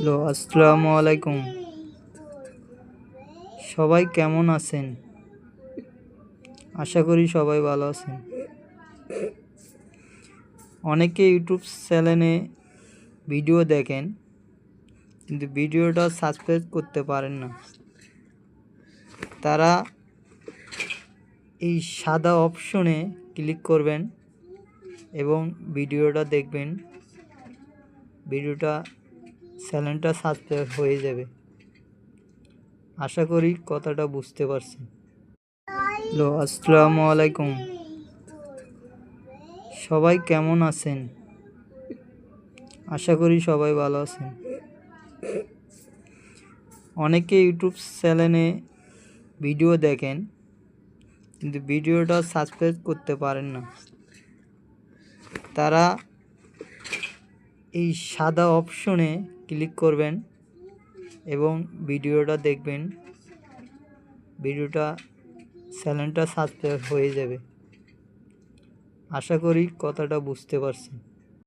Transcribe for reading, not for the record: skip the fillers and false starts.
Hello, আসসালামু আলাইকুম। সবাই কেমন আছেন? আশা করি সবাই ভালো আছেন। অনেকে ইউটিউব চ্যানেলে ভিডিও দেখেন, কিন্তু ভিডিওটা সাবস্ক্রাইব করতে পারেন না। তারা এই সাদা অপশনে ক্লিক করবেন এবং ভিডিওটা দেখবেন। চ্যানেলটা সাবস্ক্রাইব হয়ে যাবে। আশা করি কথাটা বুঝতে পারছেন। হ্যালো, আসসালামু আলাইকুম। সবাই কেমন আছেন? আশা করি সবাই ভালো আছেন। অনেকে ইউটিউব চ্যানেলে ভিডিও দেখেন, কিন্তু ভিডিওটা সাবস্ক্রাইব করতে পারেন না। তারা এই সাদা অপশনে ক্লিক করবেন এবং ভিডিওটা দেখবেন। চ্যানেলটা সাবস্ক্রাইব হয়ে যাবে। আশা করি কথাটা বুঝতে পারছেন।